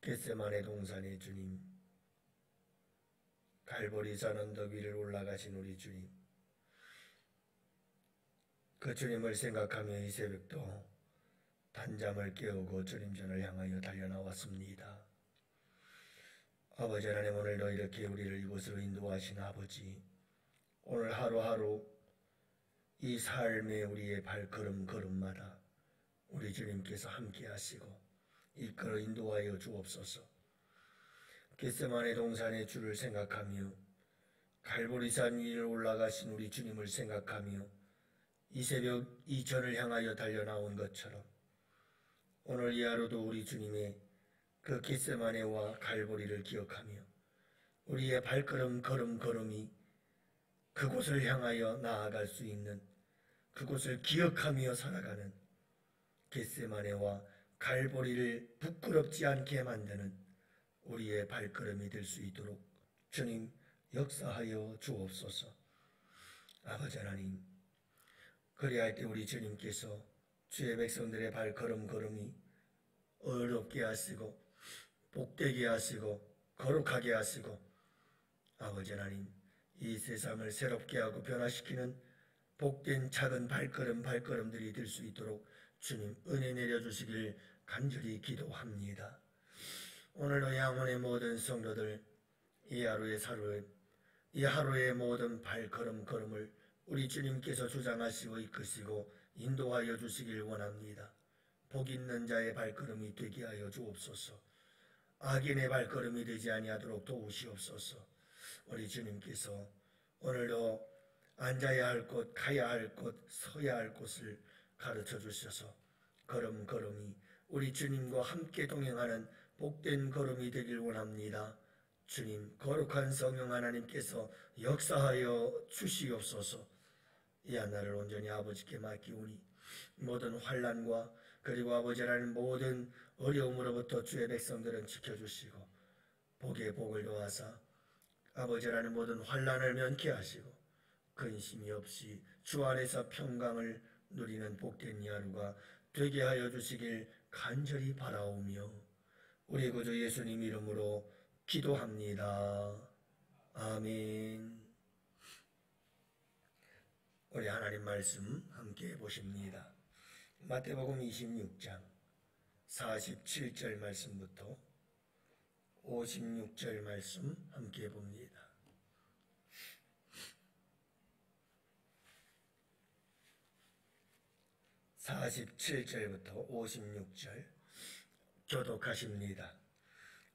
겟세마네 동산의 주님, 갈보리산 언덕 위를 올라가신 우리 주님, 그 주님을 생각하며 이 새벽도 단잠을 깨우고 주님 전을 향하여 달려나왔습니다. 아버지 하나님, 오늘도 이렇게 우리를 이곳으로 인도하신 아버지, 오늘 하루하루 이 삶의 우리의 발걸음 걸음마다 우리 주님께서 함께 하시고 이끌어 인도하여 주옵소서. 겟세마네 동산의 주를 생각하며 갈보리산 위를 올라가신 우리 주님을 생각하며 이 새벽 이 전을 향하여 달려나온 것처럼 오늘 이 하루도 우리 주님의 그 겟세마네와 갈보리를 기억하며 우리의 발걸음 걸음이 그곳을 향하여 나아갈 수 있는, 그곳을 기억하며 살아가는 겟세마네와 갈보리를 부끄럽지 않게 만드는 우리의 발걸음이 될 수 있도록 주님 역사하여 주옵소서. 아버지 하나님, 그리할 때 우리 주님께서 주의 백성들의 발걸음이 어렵게 하시고 복되게 하시고 거룩하게 하시고, 아버지 하나님, 이 세상을 새롭게 하고 변화시키는 복된 작은 발걸음들이 될 수 있도록 주님 은혜 내려주시길 간절히 기도합니다. 오늘도 양원의 모든 성도들, 이 하루의 모든 발걸음을 우리 주님께서 주장하시고 이끄시고 인도하여 주시길 원합니다. 복 있는 자의 발걸음이 되게 하여 주옵소서. 악인의 발걸음이 되지 아니하도록 도우시옵소서. 우리 주님께서 오늘도 앉아야 할 곳, 가야 할 곳, 서야 할 곳을 가르쳐 주셔서 걸음이 우리 주님과 함께 동행하는 복된 걸음이 되길 원합니다. 주님, 거룩한 성령 하나님께서 역사하여 주시옵소서. 이 한날을 온전히 아버지께 맡기오니 모든 환난과 그리고 아버지 하나님 모든 어려움으로부터 주의 백성들은 지켜주시고 복에 복을 더하사 아버지 하나님 모든 환난을 면케하시고 근심이 없이 주 안에서 평강을 누리는 복된 이 하루가 되게 하여 주시길 간절히 바라오며 우리 구주 예수님 이름으로 기도합니다. 아멘. 우리 하나님 말씀 함께 보십니다. 마태복음 26장 47절 말씀부터 56절 말씀 함께 봅니다. (47절부터) 56절 교독하십니다.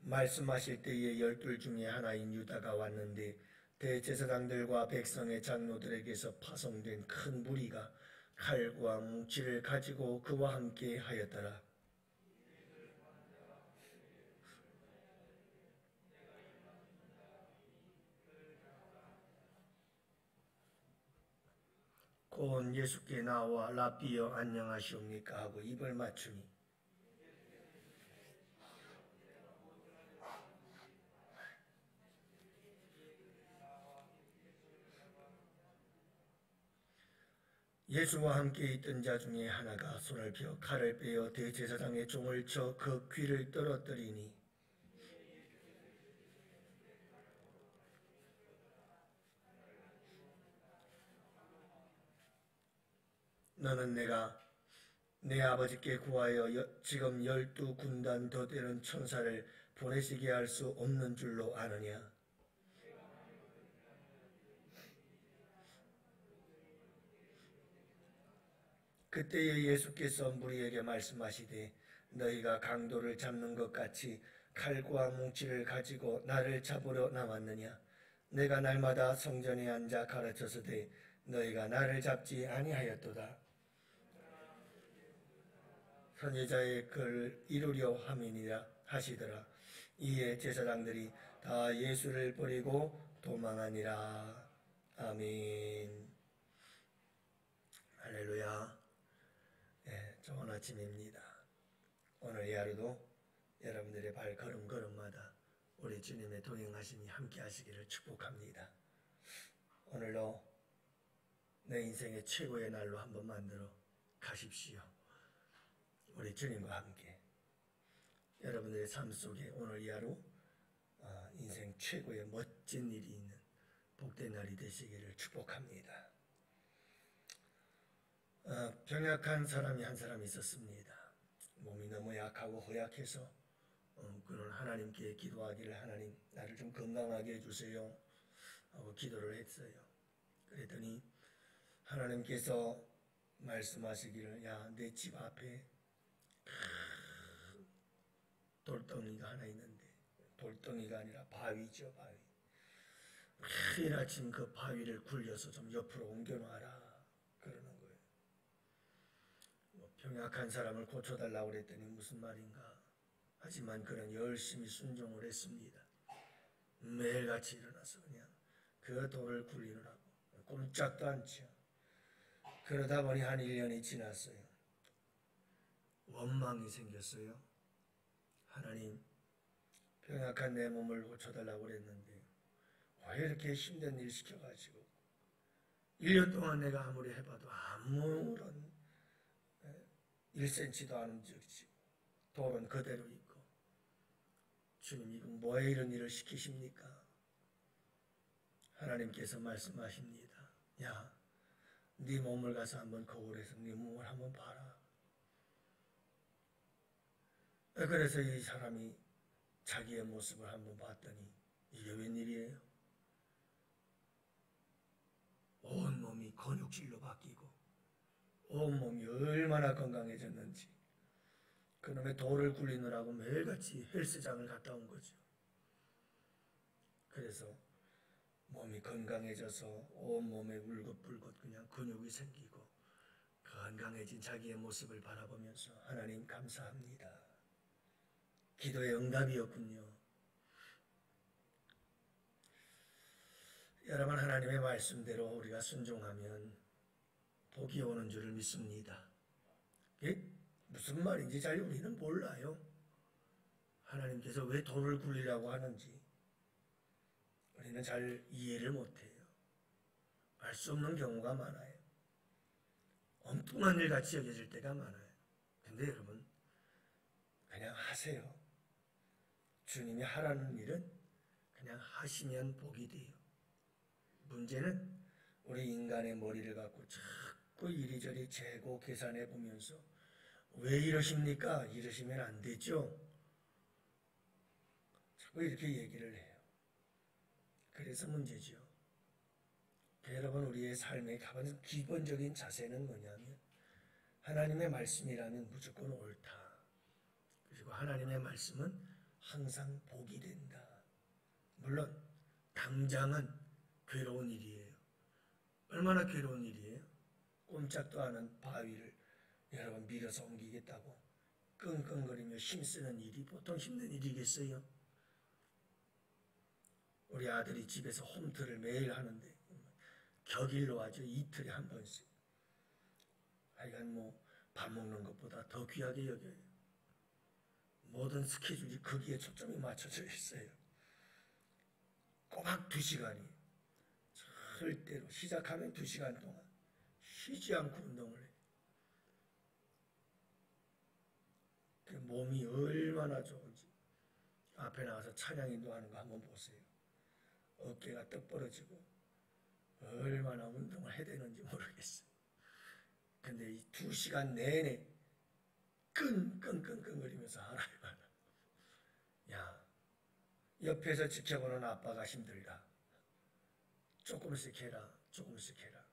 말씀하실 때에 12 중에 하나인 유다가 왔는데 대제사장들과 백성의 장로들에게서 파송된 큰 무리가 칼과 뭉치를 가지고 그와 함께 하였더라. 곧 예수께 나와 라삐여 안녕하시옵니까 하고 입을 맞추니 예수와 함께 있던 자 중에 하나가 손을 펴 칼을 빼어 대제사장의 종을 쳐 그 귀를 떨어뜨리니 너는 내가 내 아버지께 구하여 지금 12군단 더 되는 천사를 보내시게 할 수 없는 줄로 아느냐? 그때에 예수께서 무리에게 말씀하시되 너희가 강도를 잡는 것 같이 칼과 뭉치를 가지고 나를 잡으러 나왔느냐? 내가 날마다 성전에 앉아 가르쳤으되 너희가 나를 잡지 아니하였도다. 선지자의 글을 이루려 함이니라 하시더라. 이에 제사장들이 다 예수를 버리고 도망하니라. 아멘. 할렐루야. 네, 좋은 아침입니다. 오늘 이 하루도 여러분들의 발걸음마다 우리 주님의 동행하심이 함께 하시기를 축복합니다. 오늘도 내 인생의 최고의 날로 한번 만들어 가십시오. 우리 주님과 함께. 여러분들의 삶 속에 오늘 이 하루 인생 최고의 멋진 일이 있는 복된 날이 되시기를 축복합니다. 병약한 사람이 한 사람 있었습니다. 몸이 너무 약하고 허약해서 그는 하나님께 기도하기를, 하나님 나를 좀 건강하게 해주세요 하고 기도를 했어요. 그랬더니 하나님께서 말씀하시기를, 야, 내 집 앞에 돌덩이가 하나 있는데, 돌덩이가 아니라 바위죠, 바위. 매일 아침 그 바위를 굴려서 좀 옆으로 옮겨놔라 그러는 거예요. 병약한 사람을 고쳐달라고 그랬더니 무슨 말인가. 하지만 그는 열심히 순종을 했습니다. 매일같이 일어나서 그냥 그 돌을 굴리느라고 꼼짝도 않죠. 그러다 보니 한 1년이 지났어요. 원망이 생겼어요. 하나님, 병약한 내 몸을 고쳐달라고 그랬는데 왜 이렇게 힘든 일 시켜가지고 1년 동안 내가 아무리 해봐도 아무런 1cm도 안 움직이고 돌은 그대로 있고, 주님 이건 뭐에 이런 일을 시키십니까? 하나님께서 말씀하십니다. 야, 네 몸을 가서 한번 거울에서 네 몸을 한번 봐라. 그래서 이 사람이 자기의 모습을 한번 봤더니 이게 웬일이에요? 온몸이 근육질로 바뀌고 온몸이 얼마나 건강해졌는지. 그놈의 돌을 굴리느라고 매일같이 헬스장을 갔다 온 거죠. 그래서 몸이 건강해져서 온몸에 울긋불긋 그냥 근육이 생기고 건강해진 자기의 모습을 바라보면서 하나님 감사합니다. 기도의 응답이었군요. 여러분, 하나님의 말씀대로 우리가 순종하면 복이 오는 줄을 믿습니다. 이게 무슨 말인지 잘 우리는 몰라요. 하나님께서 왜 돌을 굴리라고 하는지 우리는 잘 이해를 못해요. 알 수 없는 경우가 많아요. 엉뚱한 일 같이 여겨질 때가 많아요. 근데 여러분, 그냥 하세요. 주님이 하라는 일은 그냥 하시면 복이 돼요. 문제는 우리 인간의 머리를 갖고 자꾸 이리저리 재고 계산해 보면서 왜 이러십니까? 이러시면 안 되죠. 자꾸 이렇게 얘기를 해요. 그래서 문제죠. 여러분, 우리의 삶의 가장 기본적인 자세는 뭐냐면 하나님의 말씀이라면 무조건 옳다. 그리고 하나님의 말씀은 항상 복이 된다. 물론 당장은 괴로운 일이에요. 얼마나 괴로운 일이에요? 꼼짝도 않은 바위를 여러분 밀어서 옮기겠다고 끙끙거리며 힘쓰는 일이 보통 힘든 일이겠어요? 우리 아들이 집에서 홈트를 매일 하는데 격일로 하죠. 이틀에 한 번씩. 하여간 밥 먹는 것보다 더 귀하게 여겨요. 모든 스케줄이 거기에 초점이 맞춰져 있어요. 꼬박 2시간이 절대로 시작하면 2시간 동안 쉬지 않고 운동을 해요. 그 몸이 얼마나 좋은지 앞에 나가서 찬양 인도하는 거 한번 보세요. 어깨가 떡 벌어지고 얼마나 운동을 해야 되는지 모르겠어요. 근데 이 2시간 내내 끙끙끙끙거리면서 하나님 알아. 야, 옆에서 지켜보는 아빠가 힘들다. 조금씩 해라. 조금씩 해라.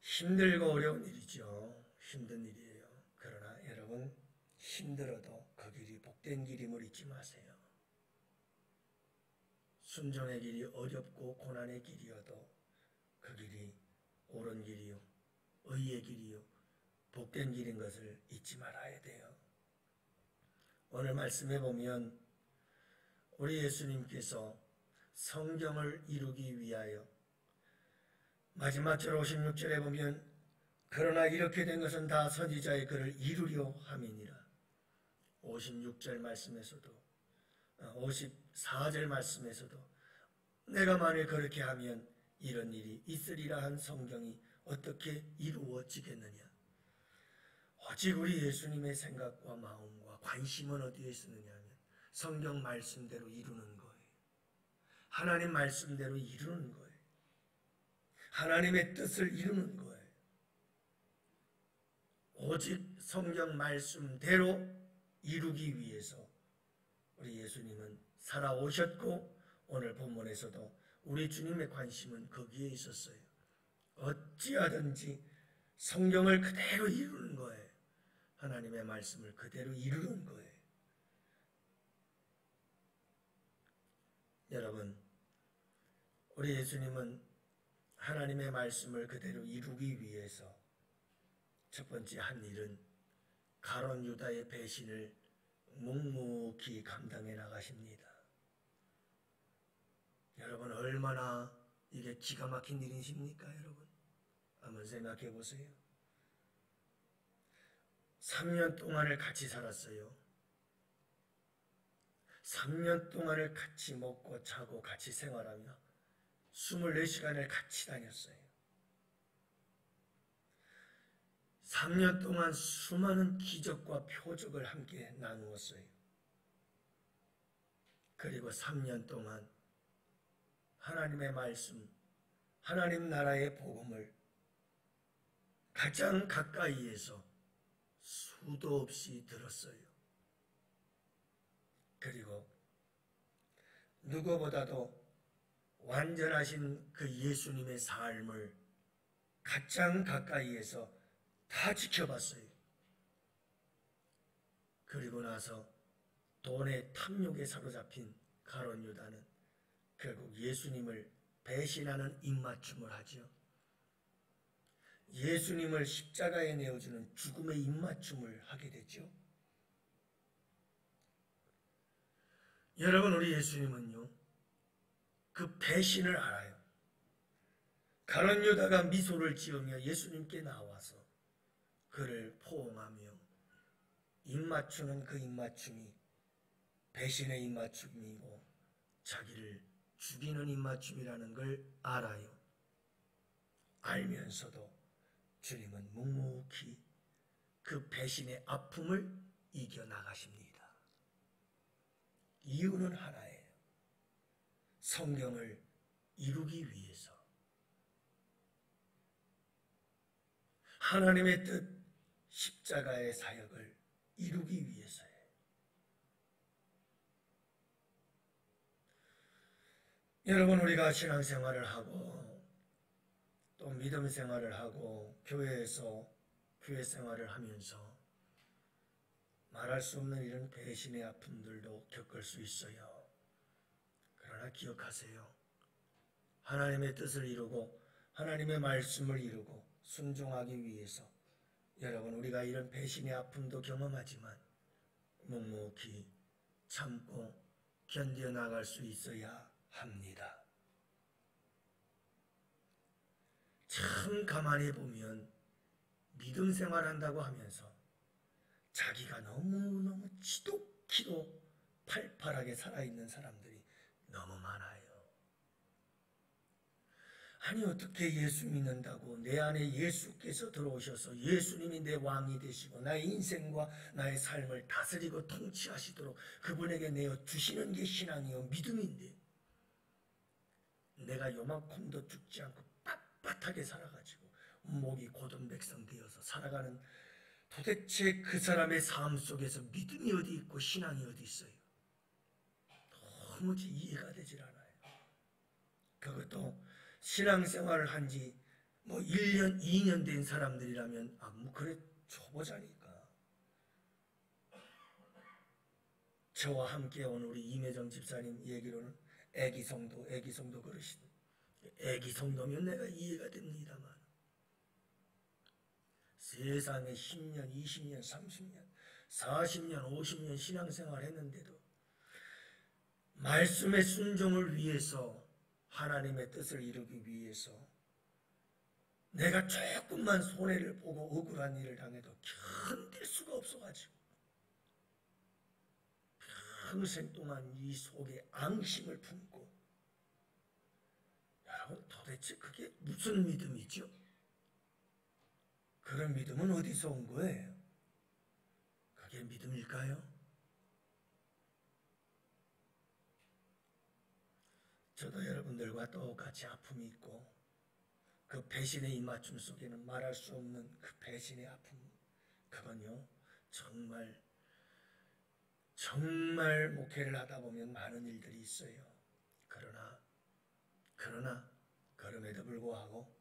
힘들고 어려운 일이죠. 힘든 일이에요. 그러나 여러분, 힘들어도 그 길이 복된 길임을 잊지 마세요. 순종의 길이 어렵고 고난의 길이어도 그 길이 옳은 길이요, 의의 길이요, 복된 길인 것을 잊지 말아야 돼요. 오늘 말씀해 보면 우리 예수님께서 성경을 이루기 위하여 마지막 절 56절에 보면 그러나 이렇게 된 것은 다 선지자의 글을 이루려 함이니라. 56절 말씀에서도 54절 말씀에서도 내가 만일 그렇게 하면 이런 일이 있으리라 한 성경이 어떻게 이루어지겠느냐. 오직 우리 예수님의 생각과 마음과 관심은 어디에 있었느냐 하면 성경 말씀대로 이루는 거예요. 하나님 말씀대로 이루는 거예요. 하나님의 뜻을 이루는 거예요. 오직 성경 말씀대로 이루기 위해서 우리 예수님은 살아오셨고 오늘 본문에서도 우리 주님의 관심은 거기에 있었어요. 어찌하든지 성경을 그대로 이루는 거예요. 하나님의 말씀을 그대로 이루는 거예요. 여러분, 우리 예수님은 하나님의 말씀을 그대로 이루기 위해서 첫 번째 한 일은 가룟 유다의 배신을 묵묵히 감당해 나가십니다. 여러분, 얼마나 이게 기가 막힌 일이십니까, 여러분? 한번 생각해 보세요. 3년 동안을 같이 살았어요. 3년 동안을 같이 먹고 자고 같이 생활하며 24시간을 같이 다녔어요. 3년 동안 수많은 기적과 표적을 함께 나누었어요. 그리고 3년 동안 하나님의 말씀, 하나님 나라의 복음을 가장 가까이에서 수도 없이 들었어요. 그리고 누구보다도 완전하신 그 예수님의 삶을 가장 가까이에서 다 지켜봤어요. 그리고 나서 돈의 탐욕에 사로잡힌 가룟 유다는 결국 예수님을 배신하는 입맞춤을 하죠. 예수님을 십자가에 내어주는 죽음의 입맞춤을 하게 되죠. 여러분, 우리 예수님은요, 그 배신을 알아요. 가룟 유다가 미소를 지으며 예수님께 나와서 그를 포옹하며 입맞추는 그 입맞춤이 배신의 입맞춤이고 자기를 죽이는 입맞춤이라는 걸 알아요. 알면서도 주님은 묵묵히 그 배신의 아픔을 이겨나가십니다. 이유는 하나예요. 성경을 이루기 위해서. 하나님의 뜻, 십자가의 사역을 이루기 위해서예요. 여러분, 우리가 신앙생활을 하고 또 믿음 생활을 하고 교회에서 교회 생활을 하면서 말할 수 없는 이런 배신의 아픔들도 겪을 수 있어요. 그러나 기억하세요. 하나님의 뜻을 이루고 하나님의 말씀을 이루고 순종하기 위해서 여러분, 우리가 이런 배신의 아픔도 경험하지만 묵묵히 참고 견뎌나갈 수 있어야 합니다. 참 가만히 보면 믿음 생활한다고 하면서 자기가 너무너무 지독히도 팔팔하게 살아있는 사람들이 너무 많아요. 아니, 어떻게 예수 믿는다고 내 안에 예수께서 들어오셔서 예수님이 내 왕이 되시고 나의 인생과 나의 삶을 다스리고 통치하시도록 그분에게 내어 주시는 게 신앙이요 믿음인데 내가 요만큼도 죽지 않고 빳빳하게 살아가지고 목이 곧은 백성 되어서 살아가는 도대체 그 사람의 삶 속에서 믿음이 어디 있고 신앙이 어디 있어요? 도무지 이해가 되질 않아요. 그것도 신앙생활을 한 지 뭐 1년, 2년 된 사람들이라면 뭐 그래 초보자니까. 저와 함께 온 우리 임혜정 집사님 얘기로는 애기 성도 그러시네. 애기 성도면 내가 이해가 됩니다만 세상에 10년, 20년, 30년, 40년, 50년 신앙생활 했는데도 말씀의 순종을 위해서 하나님의 뜻을 이루기 위해서 내가 조금만 손해를 보고 억울한 일을 당해도 견딜 수가 없어가지고 평생 동안 이 속에 앙심을 품고 여러분 도대체 그게 무슨 믿음이죠? 그런 믿음은 어디서 온 거예요? 그게 믿음일까요? 저도 여러분들과 똑같이 아픔이 있고 그 배신의 입맞춤 속에는 말할 수 없는 그 배신의 아픔, 그건요 정말 목회를 하다 보면 많은 일들이 있어요. 그러나 그럼에도 불구하고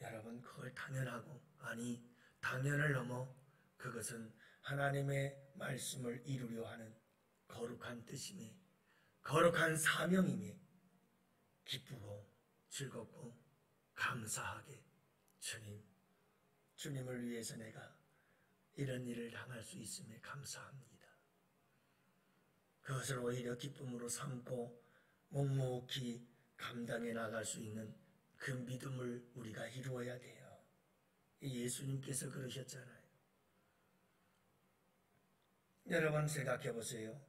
여러분 그걸 당연하고, 아니 당연을 넘어 그것은 하나님의 말씀을 이루려 하는 거룩한 뜻이며 거룩한 사명이며 기쁘고 즐겁고 감사하게 주님을 위해서 내가 이런 일을 당할 수 있음에 감사합니다. 그것을 오히려 기쁨으로 삼고 묵묵히 감당해 나갈 수 있는 그 믿음을 우리가 이루어야 돼요. 예수님께서 그러셨잖아요. 여러분 생각해 보세요.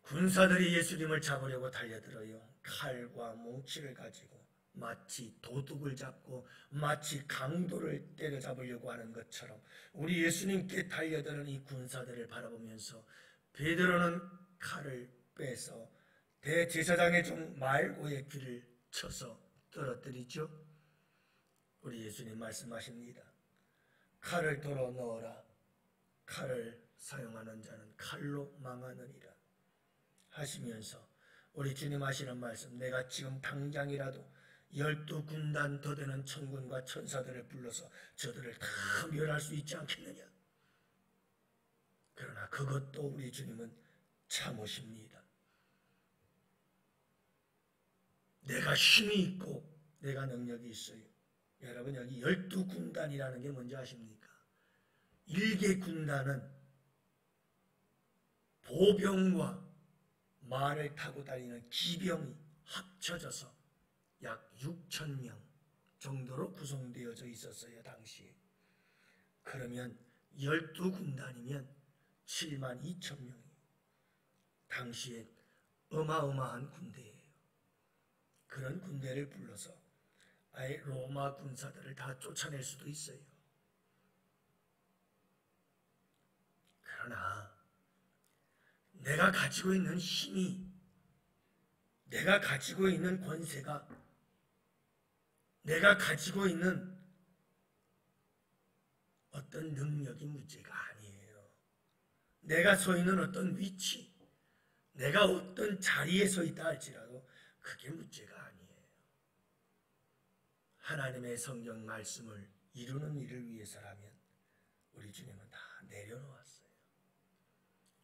군사들이 예수님을 잡으려고 달려들어요. 칼과 뭉치를 가지고 마치 도둑을 잡고 마치 강도를 때려잡으려고 하는 것처럼 우리 예수님께 달려드는 이 군사들을 바라보면서 베드로는 칼을 빼서 대제사장의 종 말고의 귀를 쳐서 떨어뜨리죠. 우리 예수님 말씀하십니다. 칼을 도로 넣어라. 칼을 사용하는 자는 칼로 망하느니라 하시면서 우리 주님 하시는 말씀, 내가 지금 당장이라도 12군단 더 되는 천군과 천사들을 불러서 저들을 다 멸할 수 있지 않겠느냐. 그러나 그것도 우리 주님은 참으십니다. 내가 힘이 있고 내가 능력이 있어요. 여러분 여기 12군단이라는 게 뭔지 아십니까? 1개 군단은 보병과 말을 타고 다니는 기병이 합쳐져서 약 6,000명 정도로 구성되어져 있었어요, 당시에. 그러면 12군단이면 72,000명이 당시에 어마어마한 군대예요. 그런 군대를 불러서 아예 로마 군사들을 다 쫓아낼 수도 있어요. 그러나 내가 가지고 있는 힘이, 내가 가지고 있는 권세가, 내가 가지고 있는 어떤 능력이 문제가 아니에요. 내가 서 있는 어떤 위치, 내가 어떤 자리에 서 있다 할지라도 그게 문제가 아니에요. 하나님의 성경 말씀을 이루는 일을 위해서라면 우리 주님은 다 내려놓았어요.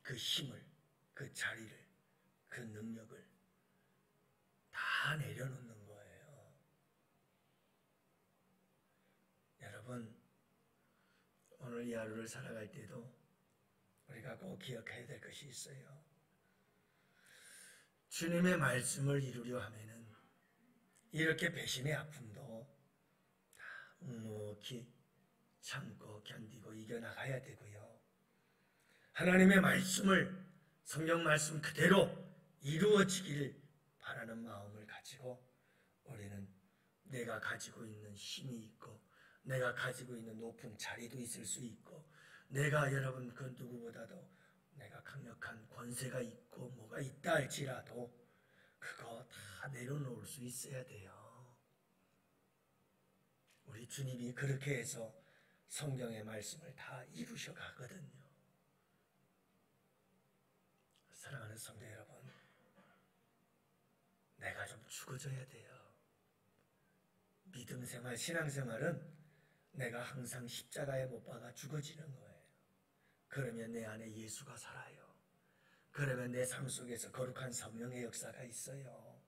그 힘을, 그 자리를, 그 능력을 다 내려놓는 거예요. 여러분, 오늘 이 하루를 살아갈 때도 우리가 꼭 기억해야 될 것이 있어요. 주님의 말씀을 이루려 하면은 이렇게 배신의 아픔도 다 묵묵히 참고 견디고 이겨나가야 되고요. 하나님의 말씀을, 성경 말씀 그대로 이루어지기를 바라는 마음을 가지고 우리는 내가 가지고 있는 힘이 있고 내가 가지고 있는 높은 자리도 있을 수 있고 내가 여러분 그 누구보다도 내가 강력한 권세가 있고 뭐가 있다 할지라도 그거 다 내려놓을 수 있어야 돼요. 우리 주님이 그렇게 해서 성경의 말씀을 다 이루셔 가거든요. 사랑하는 성도 여러분, 내가 좀 죽어져야 돼요. 믿음 생활, 신앙 생활은 내가 항상 십자가에 못 박아 죽어지는 거예요. 그러면 내 안에 예수가 살아요. 그러면 내 삶 속에서 거룩한 성령의 역사가 있어요.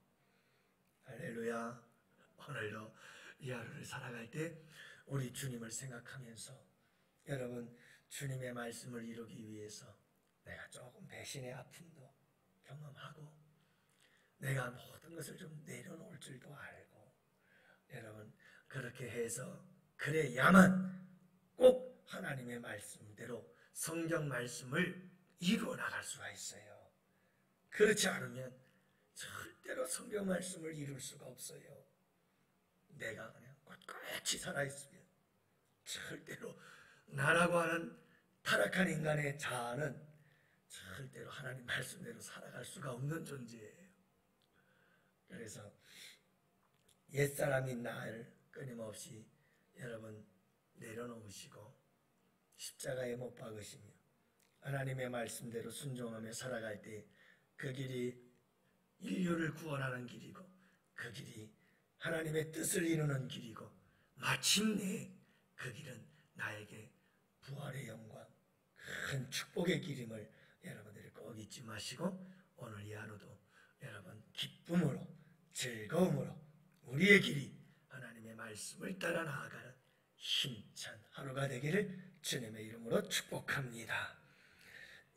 할렐루야. 오늘도 이 하루를 살아갈 때 우리 주님을 생각하면서 여러분 주님의 말씀을 이루기 위해서 내가 조금 배신의 아픔도 경험하고 내가 모든 것을 좀 내려놓을 줄도 알고 여러분 그렇게 해서 그래야만 꼭 하나님의 말씀대로 성경 말씀을 이루어 나갈 수가 있어요. 그렇지 않으면 절대로 성경 말씀을 이룰 수가 없어요. 내가 그냥 꼿꼿이 살아있으면 절대로 나라고 하는 타락한 인간의 자아는 절대로 하나님 말씀대로 살아갈 수가 없는 존재예요. 그래서 옛사람인 나를 끊임없이 여러분 내려놓으시고 십자가에 못 박으시며 하나님의 말씀대로 순종하며 살아갈 때 그 길이 인류를 구원하는 길이고 그 길이 하나님의 뜻을 이루는 길이고 마침내 그 길은 나에게 부활의 영광, 큰 축복의 길임을 여러분들이 꼭 잊지 마시고 오늘 이 하루도 여러분 기쁨으로 즐거움으로 우리의 길이 하나님의 말씀을 따라 나아가는 힘찬 하루가 되기를 주님의 이름으로 축복합니다.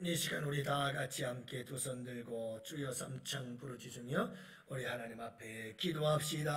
이 시간 우리 다 같이 함께 두 손 들고 주여 삼창 부르짖으며 우리 하나님 앞에 기도합시다.